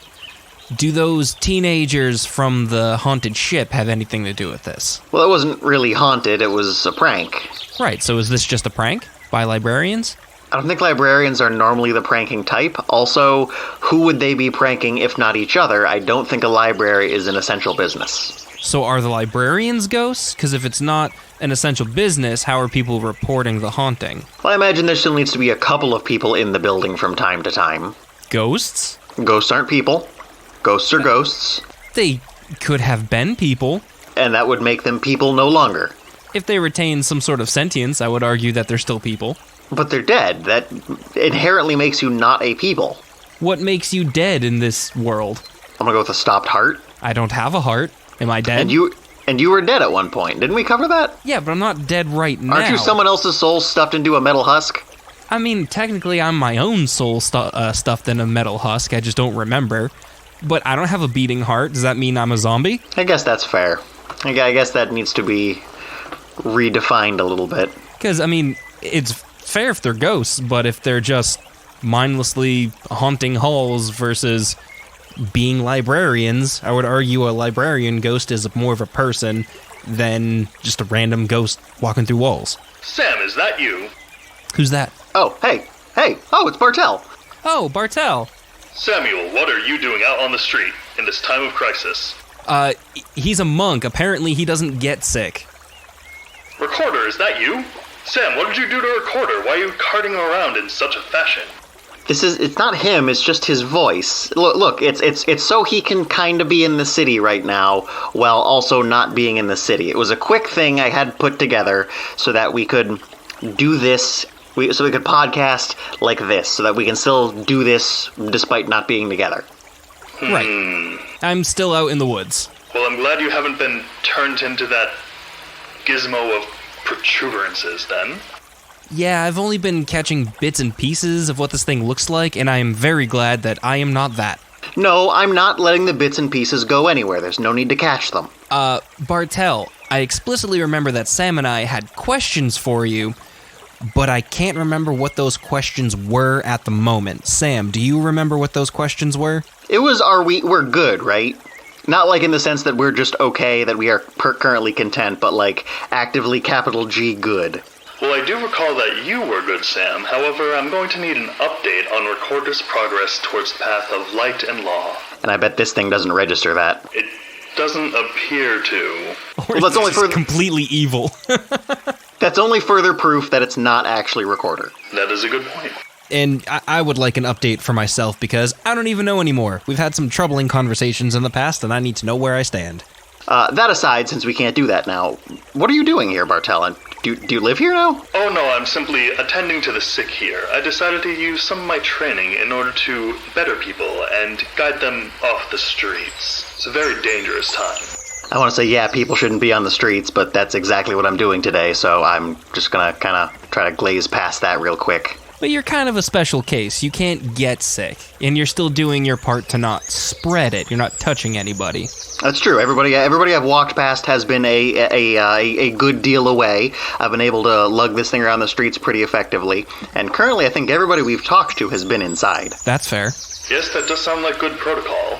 Speaker 1: Do those teenagers from the haunted ship have anything to do with this?
Speaker 3: Well, it wasn't really haunted, it was a prank.
Speaker 1: Right, so is this just a prank by librarians?
Speaker 3: I don't think librarians are normally the pranking type. Also, who would they be pranking if not each other? I don't think a library is an essential business.
Speaker 1: So are the librarians ghosts? Because if it's not an essential business, how are people reporting the haunting?
Speaker 3: Well, I imagine there still needs to be a couple of people in the building from time to time.
Speaker 1: Ghosts?
Speaker 3: Ghosts aren't people. Ghosts are ghosts.
Speaker 1: They could have been people.
Speaker 3: And that would make them people no longer.
Speaker 1: If they retain some sort of sentience, I would argue that they're still people.
Speaker 3: But they're dead. That inherently makes you not a people.
Speaker 1: What makes you dead in this world?
Speaker 3: I'm gonna go with a stopped heart.
Speaker 1: I don't have a heart. Am I dead?
Speaker 3: And you were dead at one point. Didn't we cover that?
Speaker 1: Yeah, but I'm not dead right now.
Speaker 3: Aren't you someone else's soul stuffed into a metal husk?
Speaker 1: I mean, technically I'm my own soul stuffed in a metal husk. I just don't remember. But I don't have a beating heart. Does that mean I'm a zombie?
Speaker 3: I guess that's fair. I guess that needs to be redefined a little bit.
Speaker 1: Because, I mean, it's fair if they're ghosts, but if they're just mindlessly haunting halls versus being librarians, I would argue a librarian ghost is more of a person than just a random ghost walking through walls.
Speaker 7: Sam, is that you?
Speaker 1: Who's that?
Speaker 3: Oh, hey. Oh, it's Bartel.
Speaker 1: Oh, Bartel.
Speaker 7: Samuel, what are you doing out on the street in this time of crisis?
Speaker 1: He's a monk. Apparently he doesn't get sick.
Speaker 7: Recorder, is that you? Sam, what did you do to Recorder? Why are you carting him around in such a fashion?
Speaker 3: It's not him, it's just his voice. Look, it's so he can kind of be in the city right now, while also not being in the city. It was a quick thing I had put together so that we could do this, so we could podcast like this, so that we can still do this despite not being together.
Speaker 1: Right. I'm still out in the woods.
Speaker 7: Well, I'm glad you haven't been turned into that gizmo of protuberances, then.
Speaker 1: Yeah, I've only been catching bits and pieces of what this thing looks like, and I am very glad that I am not that.
Speaker 3: No, I'm not letting the bits and pieces go anywhere. There's no need to catch them.
Speaker 1: Bartel, I explicitly remember that Sam and I had questions for you, but I can't remember what those questions were at the moment. Sam, do you remember what those questions were?
Speaker 3: It was, we're good, right? Not like in the sense that we're just okay, that we are currently content, but like actively capital G good.
Speaker 7: Well, I do recall that you were good, Sam. However, I'm going to need an update on Recorder's progress towards the path of light and law.
Speaker 3: And I bet this thing doesn't register that.
Speaker 7: It doesn't appear to.
Speaker 1: Or well, that's only for completely evil.
Speaker 3: That's only further proof that it's not actually Recorder.
Speaker 7: That is a good point.
Speaker 1: And I would like an update for myself because I don't even know anymore. We've had some troubling conversations in the past, and I need to know where I stand.
Speaker 3: That aside, since we can't do that now, what are you doing here, Bartel? Do you live here now?
Speaker 7: Oh no, I'm simply attending to the sick here. I decided to use some of my training in order to better people and guide them off the streets. It's a very dangerous time.
Speaker 3: I want to say, yeah, people shouldn't be on the streets, but that's exactly what I'm doing today, so I'm just gonna kind of try to glaze past that real quick.
Speaker 1: But you're kind of a special case. You can't get sick, and you're still doing your part to not spread it. You're not touching anybody.
Speaker 3: That's true. Everybody I've walked past has been a good deal away. I've been able to lug this thing around the streets pretty effectively, and currently I think everybody we've talked to has been inside.
Speaker 1: That's fair.
Speaker 7: Yes, that does sound like good protocol.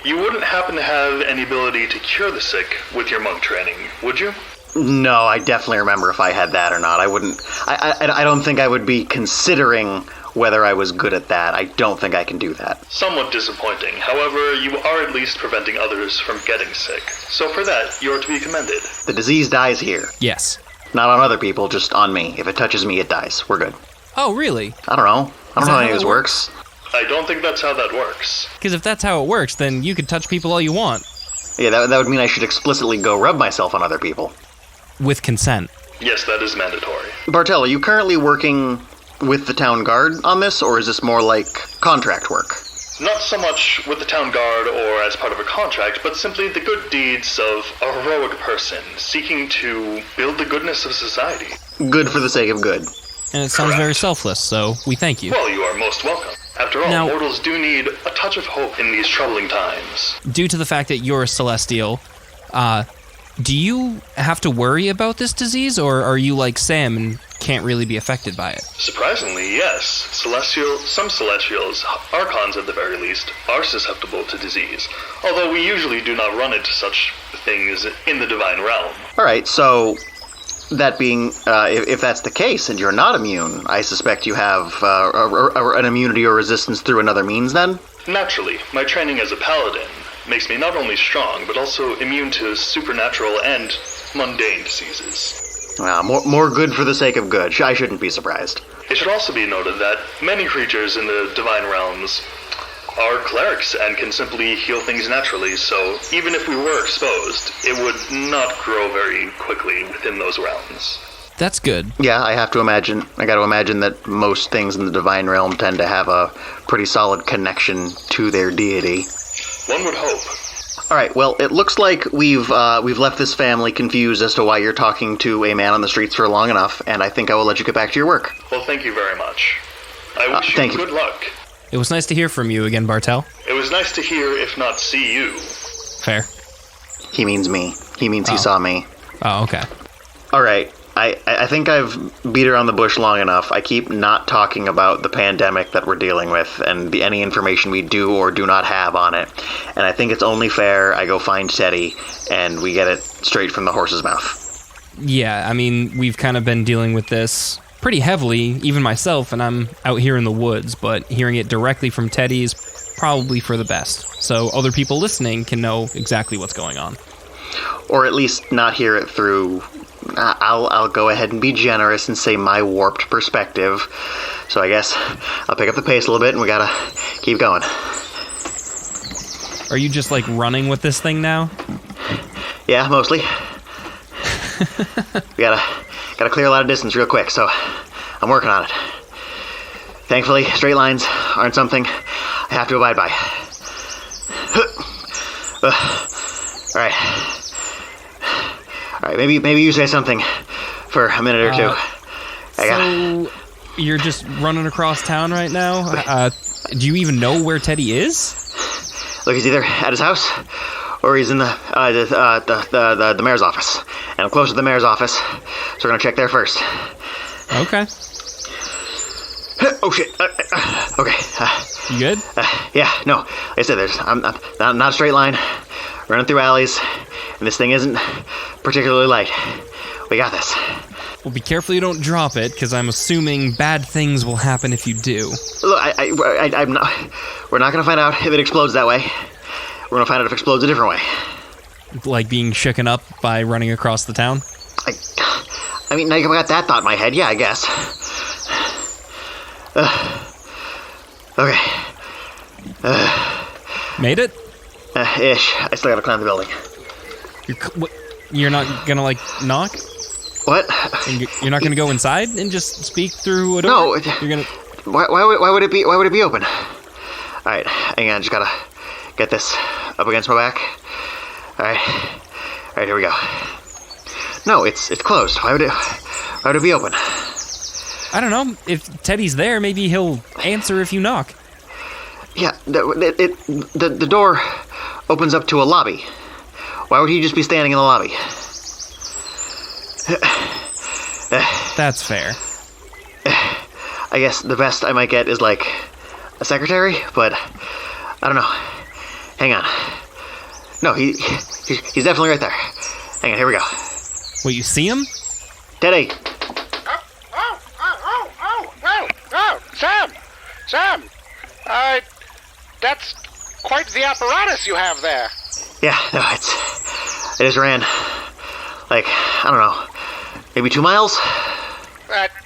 Speaker 7: You wouldn't happen to have any ability to cure the sick with your monk training, would you?
Speaker 3: No, I definitely remember if I had that or not. I wouldn't. I don't think I would be considering whether I was good at that. I don't think I can do that.
Speaker 7: Somewhat disappointing. However, you are at least preventing others from getting sick. So for that, you are to be commended.
Speaker 3: The disease dies here.
Speaker 1: Yes.
Speaker 3: Not on other people, just on me. If it touches me, it dies. We're good.
Speaker 1: Oh, really?
Speaker 3: I don't know. I don't know how any of this works.
Speaker 7: I don't think that's how that works.
Speaker 1: Because if that's how it works, then you could touch people all you want.
Speaker 3: Yeah, that would mean I should explicitly go rub myself on other people.
Speaker 1: With consent.
Speaker 7: Yes, that is mandatory.
Speaker 3: Bartel, are you currently working with the town guard on this, or is this more like contract work?
Speaker 7: Not so much with the town guard or as part of a contract, but simply the good deeds of a heroic person seeking to build the goodness of society.
Speaker 3: Good for the sake of good.
Speaker 1: And it sounds very selfless, so we thank you.
Speaker 7: Well, you are most welcome. After all,
Speaker 1: Now-
Speaker 7: mortals do need a touch of hope in these troubling times.
Speaker 1: Due to the fact that you're a celestial, do you have to worry about this disease, or are you like Sam and can't really be affected by it?
Speaker 7: Surprisingly, yes. Some celestials, archons at the very least, are susceptible to disease, although we usually do not run into such things in the divine realm.
Speaker 3: Alright, so that being, if that's the case and you're not immune, I suspect you have an immunity or resistance through another means then?
Speaker 7: Naturally, my training as a paladin makes me not only strong, but also immune to supernatural and mundane diseases.
Speaker 3: More good for the sake of good. I shouldn't be surprised.
Speaker 7: It should also be noted that many creatures in the divine realms are clerics and can simply heal things naturally, so even if we were exposed, it would not grow very quickly within those realms.
Speaker 1: That's good.
Speaker 3: Yeah, I gotta imagine that most things in the divine realm tend to have a pretty solid connection to their deity.
Speaker 7: One would hope.
Speaker 3: Alright, well, it looks like we've left this family confused as to why you're talking to a man on the streets for long enough, and I think I will let you get back to your work.
Speaker 7: Well, thank you very much. I wish
Speaker 3: thank
Speaker 7: you
Speaker 3: you.
Speaker 7: good luck.
Speaker 1: It was nice to hear from you again, Bartel.
Speaker 7: It was nice to hear, if not see you.
Speaker 1: Fair.
Speaker 3: He means me. He means he saw me.
Speaker 1: Oh, okay.
Speaker 3: Alright, I think I've beat around the bush long enough. I keep not talking about the pandemic that we're dealing with and any information we do or do not have on it. And I think it's only fair I go find Teddy and we get it straight from the horse's mouth.
Speaker 1: Yeah, I mean, we've kind of been dealing with this pretty heavily, even myself, and I'm out here in the woods, but hearing it directly from Teddy is probably for the best, so other people listening can know exactly what's going on.
Speaker 3: Or at least not hear it through... I'll go ahead and be generous and say my warped perspective. So I guess I'll pick up the pace a little bit and we gotta keep going.
Speaker 1: Are you just like running with this thing now?
Speaker 3: Yeah, mostly. We gotta clear a lot of distance real quick, so I'm working on it. Thankfully, straight lines aren't something I have to abide by. Alright, maybe you say something for a minute or two.
Speaker 1: So you're just running across town right now? Do you even know where Teddy is?
Speaker 3: Look, he's either at his house or he's in the mayor's office. And I'm close to the mayor's office, so we're gonna check there first.
Speaker 1: Okay.
Speaker 3: Oh shit. Okay.
Speaker 1: You good?
Speaker 3: Yeah, no. Like I said, I'm not a straight line. Running through alleys, and this thing isn't particularly light. We got this.
Speaker 1: Well, be careful you don't drop it, because I'm assuming bad things will happen if you do.
Speaker 3: Look, I'm not. We're not gonna find out if it explodes that way. We're gonna find out if it explodes a different way.
Speaker 1: Like being shooken up by running across the town?
Speaker 3: I mean, now you got that thought in my head. Yeah, I guess. Okay.
Speaker 1: Made it?
Speaker 3: Ish. I still gotta climb the building.
Speaker 1: You're not gonna, like, knock?
Speaker 3: What?
Speaker 1: You're not gonna go inside and just speak through a door?
Speaker 3: No.
Speaker 1: You're gonna...
Speaker 3: Why would it be open? Alright, hang on, just gotta get this up against my back. Alright, here we go. No, it's closed. Why would it be open?
Speaker 1: I don't know. If Teddy's there, maybe he'll answer if you knock.
Speaker 3: Yeah, the door opens up to a lobby. Why would he just be standing in the lobby?
Speaker 1: That's fair.
Speaker 3: I guess the best I might get is like a secretary, but I don't know. Hang on. No, he's definitely right there. Hang on, here we go.
Speaker 1: Wait, you see him?
Speaker 3: Teddy.
Speaker 8: Oh, Sam! That's quite the apparatus you have there.
Speaker 3: Yeah, no, I just ran, like, I don't know, maybe 2 miles?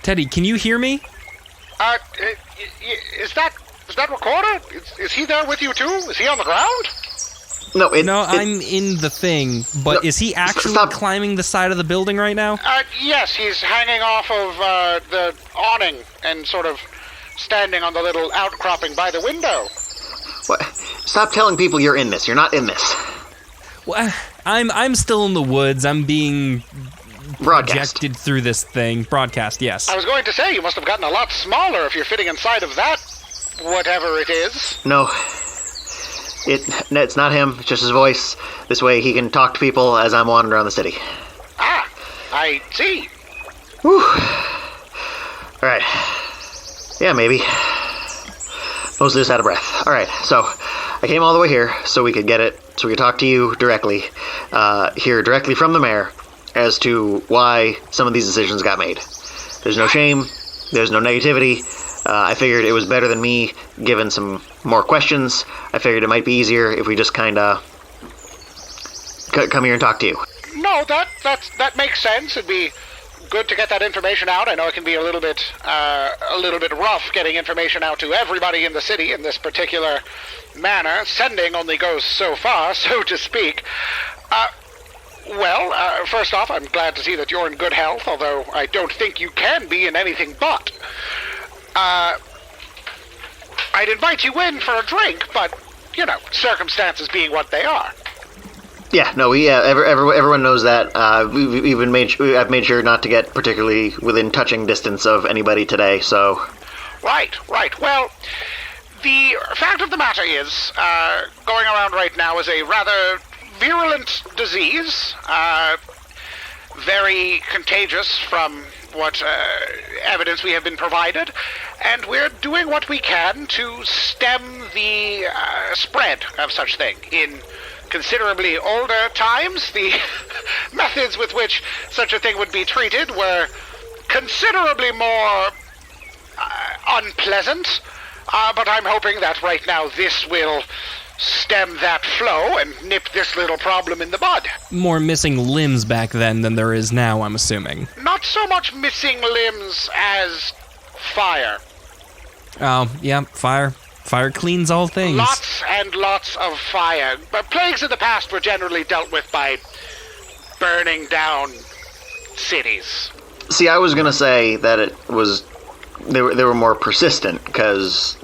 Speaker 1: Teddy, can you hear me?
Speaker 8: Is that that recorder? Is he there with you too? Is he on the ground?
Speaker 3: No,
Speaker 1: I'm in the thing, but is he actually climbing the side of the building right now?
Speaker 8: Yes, he's hanging off of the awning and sort of standing on the little outcropping by the window.
Speaker 3: What? Stop telling people you're in this. You're not in this.
Speaker 1: Well, I'm still in the woods. I'm being projected through this thing. Broadcast, yes.
Speaker 8: I was going to say, you must have gotten a lot smaller if you're fitting inside of that, whatever it is.
Speaker 3: No. It's not him, it's just his voice. This way he can talk to people as I'm wandering around the city.
Speaker 8: Ah, I see.
Speaker 3: Whew. Alright. Yeah, maybe. Mostly just out of breath. Alright, so I came all the way here so we could get it, so we could talk to you directly, hear directly from the mayor as to why some of these decisions got made. There's no shame, there's no negativity. I figured it was better than me given some more questions. I figured it might be easier if we just kind of come here and talk to you.
Speaker 8: No, that makes sense. It'd be good to get that information out. I know it can be a little bit rough getting information out to everybody in the city in this particular manner. Sending only goes so far, so to speak. Well, first off, I'm glad to see that you're in good health, although I don't think you can be in anything but. I'd invite you in for a drink, but, circumstances being what they are.
Speaker 3: Yeah, no, everyone knows that. I've made sure not to get particularly within touching distance of anybody today, so...
Speaker 8: Right. Well, the fact of the matter is, going around right now is a rather virulent disease, very contagious from what evidence we have been provided, and we're doing what we can to stem the spread of such thing. In considerably older times, the methods with which such a thing would be treated were considerably more unpleasant, but I'm hoping that right now this will stem that flow and nip this little problem in the bud.
Speaker 1: More missing limbs back then than there is now, I'm assuming.
Speaker 8: Not so much missing limbs as fire.
Speaker 1: Oh, yeah, fire. Fire cleans all things.
Speaker 8: Lots and lots of fire. But plagues in the past were generally dealt with by burning down cities.
Speaker 3: See, I was going to say that it was... They were more persistent, because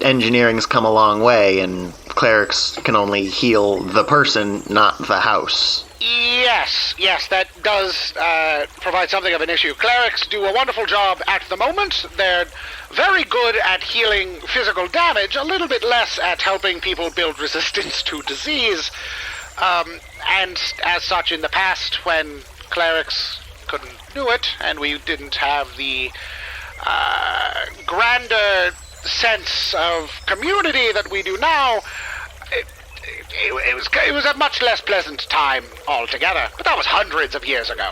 Speaker 3: engineering's come a long way, and clerics can only heal the person, not the house.
Speaker 8: Yes, that does provide something of an issue. Clerics do a wonderful job at the moment. They're very good at healing physical damage, a little bit less at helping people build resistance to disease. And as such, in the past, when clerics couldn't do it, and we didn't have the grander sense of community that we do now, it was a much less pleasant time altogether. But that was hundreds of years ago.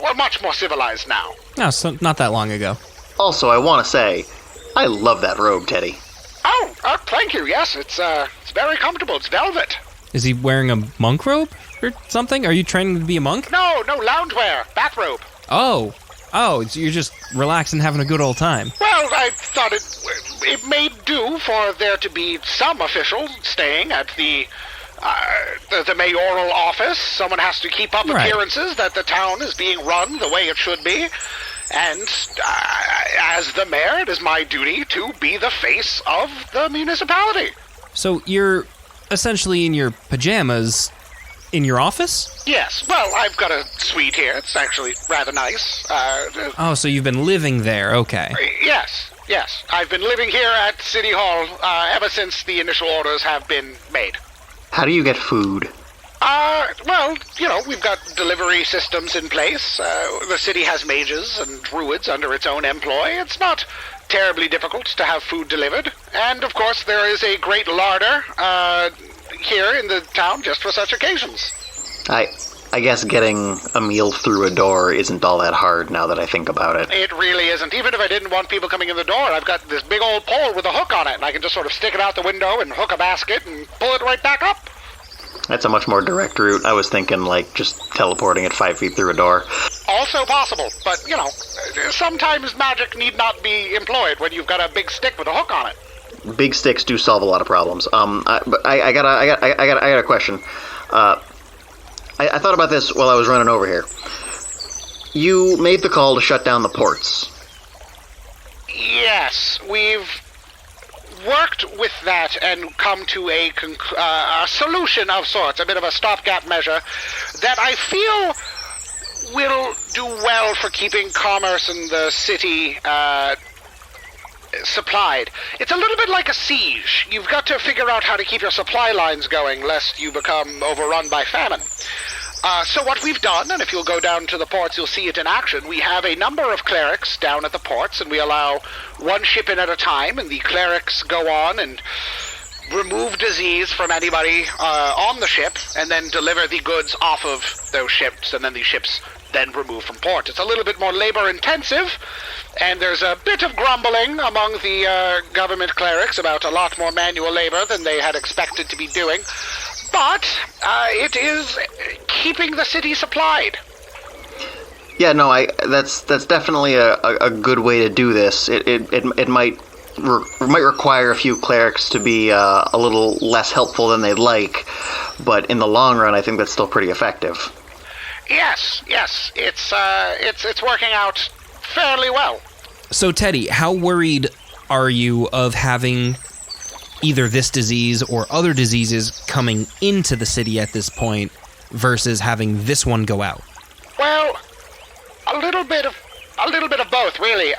Speaker 8: We're much more civilized now.
Speaker 1: No, so not that long ago.
Speaker 3: Also, I want to say, I love that robe, Teddy.
Speaker 8: Oh, thank you. Yes, it's very comfortable. It's velvet.
Speaker 1: Is he wearing a monk robe or something? Are you training to be a monk?
Speaker 8: No, loungewear, bathrobe.
Speaker 1: Oh, you're just relaxing, having a good old time.
Speaker 8: Well, I thought it may do for there to be some official staying at the mayoral office. Someone has to keep up appearances that the town is being run the way it should be. And as the mayor, it is my duty to be the face of the municipality.
Speaker 1: So you're essentially in your pajamas in your office?
Speaker 8: Yes. Well, I've got a suite here. It's actually rather nice.
Speaker 1: So you've been living there. Okay.
Speaker 8: Yes. I've been living here at City Hall ever since the initial orders have been made.
Speaker 3: How do you get food?
Speaker 8: Well, we've got delivery systems in place. The city has mages and druids under its own employ. It's not terribly difficult to have food delivered. And, of course, there is a great larder here in the town just for such occasions.
Speaker 3: I guess getting a meal through a door isn't all that hard now that I think about it.
Speaker 8: It really isn't. Even if I didn't want people coming in the door, I've got this big old pole with a hook on it, and I can just sort of stick it out the window and hook a basket and pull it right back up.
Speaker 3: That's a much more direct route. I was thinking, just teleporting it 5 feet through a door.
Speaker 8: Also possible, but, sometimes magic need not be employed when you've got a big stick with a hook on it.
Speaker 3: Big sticks do solve a lot of problems. I got a question. I thought about this while I was running over here. You made the call to shut down the ports.
Speaker 8: Yes, we've worked with that and come to a solution of sorts, a bit of a stopgap measure that I feel will do well for keeping commerce in the city supplied. It's a little bit like a siege. You've got to figure out how to keep your supply lines going lest you become overrun by famine. So what we've done, and if you'll go down to the ports, you'll see it in action, we have a number of clerics down at the ports, and we allow one ship in at a time, and the clerics go on and remove disease from anybody on the ship, and then deliver the goods off of those ships, and then the ships then remove from port. It's a little bit more labor-intensive, and there's a bit of grumbling among the government clerics about a lot more manual labor than they had expected to be doing. But it is keeping the city supplied.
Speaker 3: Yeah, no, that's definitely a good way to do this. It might require a few clerics to be a little less helpful than they'd like, but in the long run, I think that's still pretty effective.
Speaker 8: Yes, it's working out fairly well.
Speaker 1: So, Teddy, how worried are you of having either this disease or other diseases coming into the city at this point versus having this one go out?
Speaker 8: Well, a little bit of both, really.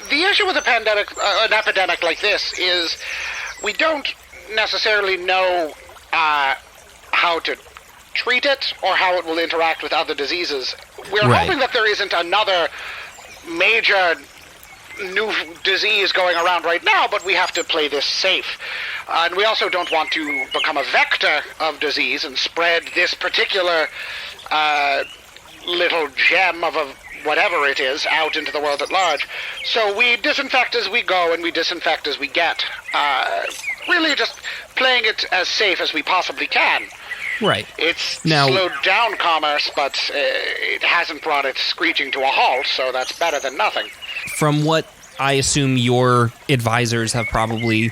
Speaker 8: The issue with an epidemic like this is we don't necessarily know how to treat it or how it will interact with other diseases. We're hoping that there isn't another major new disease going around right now, but we have to play this safe. And we also don't want to become a vector of disease and spread this particular little gem of a whatever it is out into the world at large. So we disinfect as we go and we disinfect as we get. Really just playing it as safe as we possibly can.
Speaker 1: Right.
Speaker 8: It's slowed down commerce, but it hasn't brought it screeching to a halt, so that's better than nothing.
Speaker 1: From what I assume your advisors have probably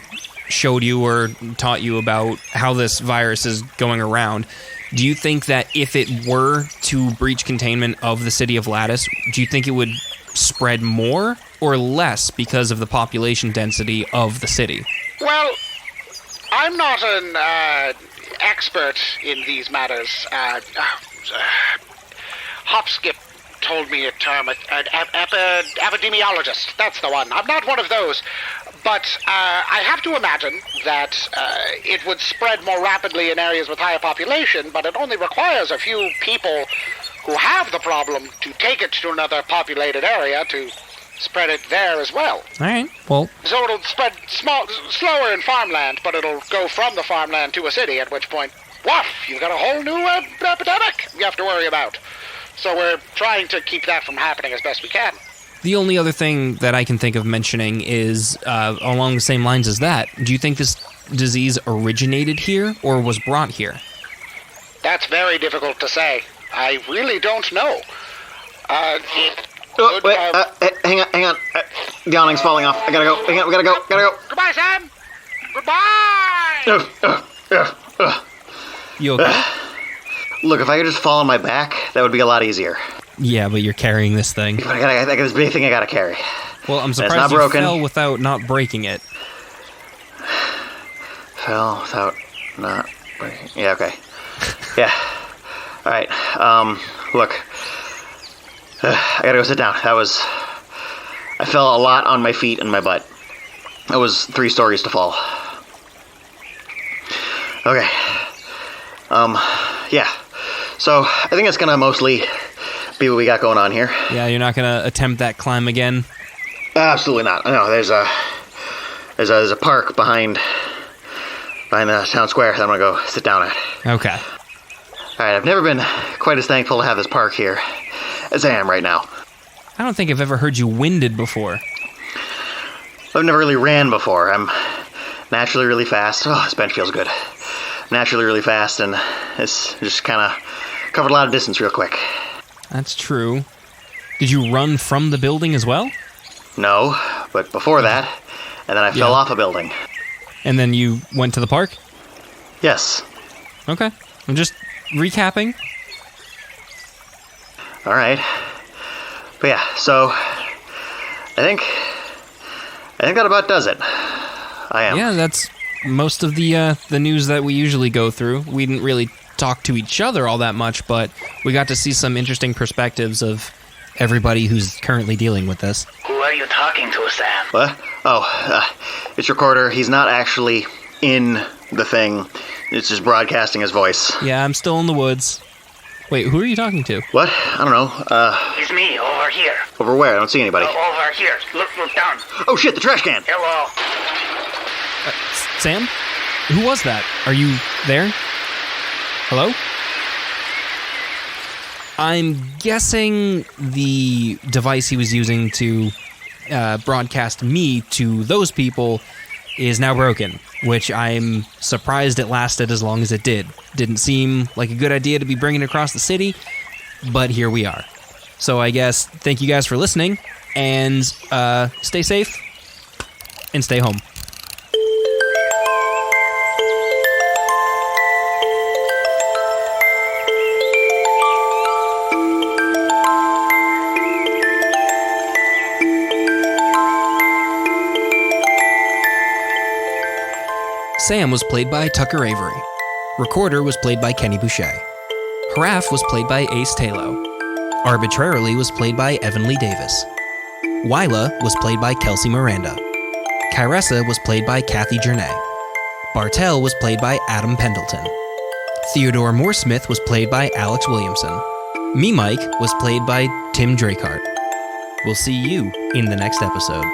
Speaker 1: showed you or taught you about how this virus is going around, do you think that if it were to breach containment of the city of Lattice, do you think it would spread more or less because of the population density of the city?
Speaker 8: Well, I'm not an expert in these matters. Hopskip told me a term, an epidemiologist. That's the one. I'm not one of those. But I have to imagine that it would spread more rapidly in areas with higher population, but it only requires a few people who have the problem to take it to another populated area to spread it there as well.
Speaker 1: All right, well...
Speaker 8: So it'll spread slower in farmland, but it'll go from the farmland to a city, at which point, woof, you've got a whole new epidemic you have to worry about. So we're trying to keep that from happening as best we can.
Speaker 1: The only other thing that I can think of mentioning is, along the same lines as that, do you think this disease originated here or was brought here?
Speaker 8: That's very difficult to say. I really don't know.
Speaker 3: Hang on. The awning's falling off. I gotta go. Hang on, we gotta go.
Speaker 8: Goodbye, Sam! Goodbye!
Speaker 1: You okay?
Speaker 3: Look, if I could just fall on my back, that would be a lot easier.
Speaker 1: Yeah, but you're carrying this thing.
Speaker 3: But I got this big thing I gotta carry.
Speaker 1: Well, I'm
Speaker 3: It's
Speaker 1: surprised
Speaker 3: not
Speaker 1: you
Speaker 3: broken.
Speaker 1: fell without not breaking it.
Speaker 3: Fell without not breaking. Yeah, okay. Yeah. Alright, look. I gotta go sit down. I fell a lot on my feet and my butt. That was 3 stories to fall. Okay. Yeah. So, I think it's gonna mostly be what we got going on here.
Speaker 1: Yeah, you're not gonna attempt that climb again?
Speaker 3: Absolutely not. No, there's a park behind the town square that I'm gonna go sit down at.
Speaker 1: Okay.
Speaker 3: Alright, I've never been quite as thankful to have this park here as I am right now.
Speaker 1: I don't think I've ever heard you winded before.
Speaker 3: I've never really ran before. I'm naturally really fast. Oh, this bench feels good. Naturally really fast, and it's just kind of covered a lot of distance real quick.
Speaker 1: That's true. Did you run from the building as well?
Speaker 3: No, but before that, and then I fell off a building.
Speaker 1: And then you went to the park?
Speaker 3: Yes.
Speaker 1: Okay. I'm just recapping.
Speaker 3: All right. But yeah, so I think that about does it. I am.
Speaker 1: Yeah, that's most of the news that we usually go through. We didn't really talk to each other all that much, but we got to see some interesting perspectives of everybody who's currently dealing with this.
Speaker 4: Who are you talking to, Sam?
Speaker 3: What? Oh, it's Recorder. He's not actually in the thing. It's just broadcasting his voice.
Speaker 1: Yeah, I'm still in the woods. Wait, who are you talking to?
Speaker 3: What? I don't know.
Speaker 4: It's me, over here.
Speaker 3: Over where? I don't see anybody.
Speaker 4: Over here. Look down.
Speaker 3: Oh shit, the trash can!
Speaker 4: Hello.
Speaker 1: Sam? Who was that? Are you there? Hello? I'm guessing the device he was using to broadcast me to those people is now broken, which I'm surprised it lasted as long as it did. Didn't seem like a good idea to be bringing it across the city, but here we are. So I guess thank you guys for listening, and stay safe, and stay home. Sam was played by Tucker Avery. Recorder was played by Kenny Boucher. Hraf was played by Ace Talo. Arbitrarily was played by Evan Lee Davis. Wyla was played by Kelsey Miranda. Kyressa was played by Kathy Jernay. Bartell was played by Adam Pendleton. Theodore Mooresmith was played by Alex Williamson. Me Mike was played by Tim Drakehart. We'll see you in the next episode.